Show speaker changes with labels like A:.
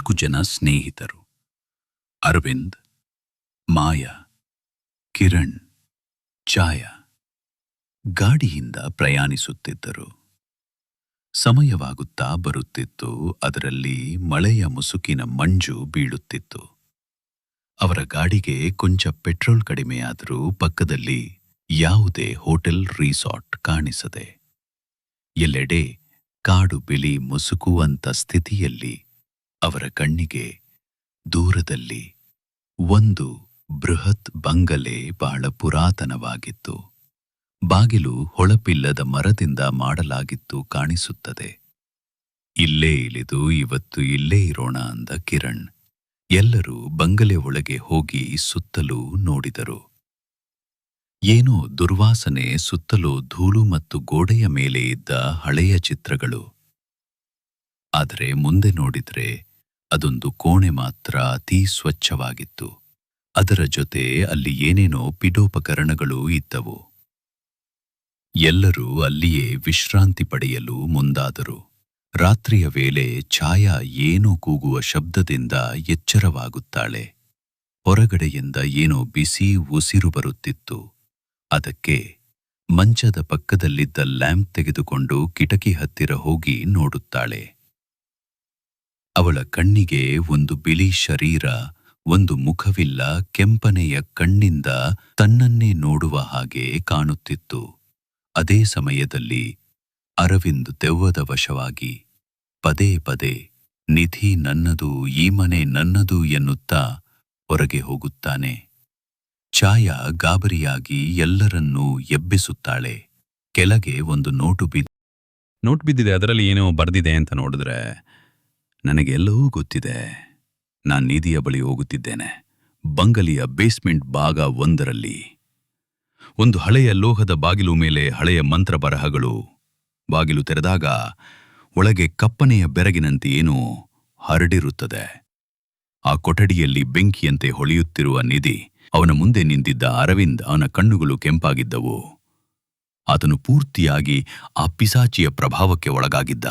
A: 4 ಜನ ಸ್ನೇಹಿತರು. ಅರವಿಂದ್, ಮಾಯಾ, ಕಿರಣ್, ಛಾಯಾ ಗಾಡಿಯಿಂದ ಪ್ರಯಾಣಿಸುತ್ತಿದ್ದರು. ಸಮಯವಾಗುತ್ತಾ ಬರುತ್ತಿತ್ತು. ಅದರಲ್ಲಿ ಮಳೆಯ ಮುಸುಕಿನ ಮಂಜು ಬೀಳುತ್ತಿತ್ತು. ಅವರ ಗಾಡಿಗೆ ಕೊಂಚ ಪೆಟ್ರೋಲ್ ಕಡಿಮೆಯಾದರೂ ಪಕ್ಕದಲ್ಲಿ ಯಾವುದೇ ಹೋಟೆಲ್ ರಿಸಾರ್ಟ್ ಕಾಣಿಸದೆ, ಎಲ್ಲೆಡೆ ಕಾಡು ಬಿಳಿ ಮುಸುಕುವಂತ ಸ್ಥಿತಿಯಲ್ಲಿ ಅವರ ಕಣ್ಣಿಗೆ ದೂರದಲ್ಲಿ ಒಂದು ಬೃಹತ್ ಬಂಗಲೆ ಬಹಳ ಪುರಾತನವಾಗಿತ್ತು. ಬಾಗಿಲು ಹೊಳಪಿಲ್ಲದ ಮರದಿಂದ ಮಾಡಲಾಗಿತ್ತು ಕಾಣಿಸುತ್ತದೆ. ಇಲ್ಲೇ ಇಳಿದು ಇವತ್ತು ಇಲ್ಲೇ ಇರೋಣ ಅಂದ ಕಿರಣ್. ಎಲ್ಲರೂ ಬಂಗಲೆ ಒಳಗೆ ಹೋಗಿ ಸುತ್ತಲೂ ನೋಡಿದರು. ಏನೋ ದುರ್ವಾಸನೆ, ಸುತ್ತಲೂ ಧೂಳು ಮತ್ತು ಗೋಡೆಯ ಮೇಲೆ ಇದ್ದ ಹಳೆಯ ಚಿತ್ರಗಳು. ಆದರೆ ಮುಂದೆ ನೋಡಿದ್ರೆ ಅದೊಂದು ಕೋಣೆ ಮಾತ್ರ ಅತೀ ಸ್ವಚ್ಛವಾಗಿತ್ತು. ಅದರ ಜೊತೆ ಅಲ್ಲಿ ಏನೇನೋ ಪೀಠೋಪಕರಣಗಳು ಇದ್ದವು. ಎಲ್ಲರೂ ಅಲ್ಲಿಯೇ ವಿಶ್ರಾಂತಿ ಪಡೆಯಲು ಮುಂದಾದರು. ರಾತ್ರಿಯ ವೇಳೆ ಛಾಯಾ ಏನೋ ಕೂಗುವ ಶಬ್ದದಿಂದ ಎಚ್ಚರವಾಗುತ್ತಾಳೆ. ಹೊರಗಡೆಯಿಂದ ಏನೋ ಬಿಸಿ ಉಸಿರು ಬರುತ್ತಿತ್ತು. ಅದಕ್ಕೆ ಮಂಚದ ಪಕ್ಕದಲ್ಲಿದ್ದ ಲ್ಯಾಂಪ್ ತೆಗೆದುಕೊಂಡು ಕಿಟಕಿ ಹತ್ತಿರ ಹೋಗಿ ನೋಡುತ್ತಾಳೆ. ಅವಳ ಕಣ್ಣಿಗೆ ಒಂದು ಬಿಳಿ ಶರೀರ, ಒಂದು ಮುಖವಿಲ್ಲ, ಕೆಂಪನೆಯ ಕಣ್ಣಿಂದ ತನ್ನನ್ನೇ ನೋಡುವ ಹಾಗೆ ಕಾಣುತ್ತಿತ್ತು. ಅದೇ ಸಮಯದಲ್ಲಿ ಅರವಿಂದ್ ದೆವ್ವದ ವಶವಾಗಿ ಪದೇ ಪದೇ ನಿಧಿ ನನ್ನದು, ಈ ಮನೆ ನನ್ನದು ಎನ್ನುತ್ತಾ ಹೊರಗೆ ಹೋಗುತ್ತಾನೆ. ಛಾಯಾ ಗಾಬರಿಯಾಗಿ ಎಲ್ಲರನ್ನೂ ಎಬ್ಬಿಸುತ್ತಾಳೆ. ಕೆಳಗೆ ಒಂದು ನೋಟು ಬಿದ್ದಿದೆ. ಅದರಲ್ಲಿ ಏನೋ ಬರ್ದಿದೆ ಅಂತ ನೋಡಿದ್ರೆ ನನಗೆಲ್ಲವೂ ಗೊತ್ತಿದೆ. ನಾನು ನಿಧಿಯ ಬಳಿ ಹೋಗುತ್ತಿದ್ದೇನೆ. ಬಂಗಲೆಯ ಬೇಸ್ಮೆಂಟ್ ಭಾಗ 1ರಲ್ಲಿ ಒಂದು ಹಳೆಯ ಲೋಹದ ಬಾಗಿಲು ಮೇಲೆ ಹಳೆಯ ಮಂತ್ರ ಬರಹಗಳು. ಬಾಗಿಲು ತೆರೆದಾಗ ಒಳಗೆ ಕಪ್ಪನೆಯ ಬೆರಗಿನಂತೆ ಏನೋ ಹರಡಿರುತ್ತದೆ. ಆ ಕೊಠಡಿಯಲ್ಲಿ ಬೆಂಕಿಯಂತೆ ಹೊಳೆಯುತ್ತಿರುವ ನಿಧಿ. ಅವನ ಮುಂದೆ ನಿಂತಿದ್ದ ಅರವಿಂದ್. ಅವನ ಕಣ್ಣುಗಳು ಕೆಂಪಾಗಿದ್ದವು. ಆತನು ಪೂರ್ತಿಯಾಗಿ ಆ ಪಿಸಾಚಿಯ ಪ್ರಭಾವಕ್ಕೆ ಒಳಗಾಗಿದ್ದ.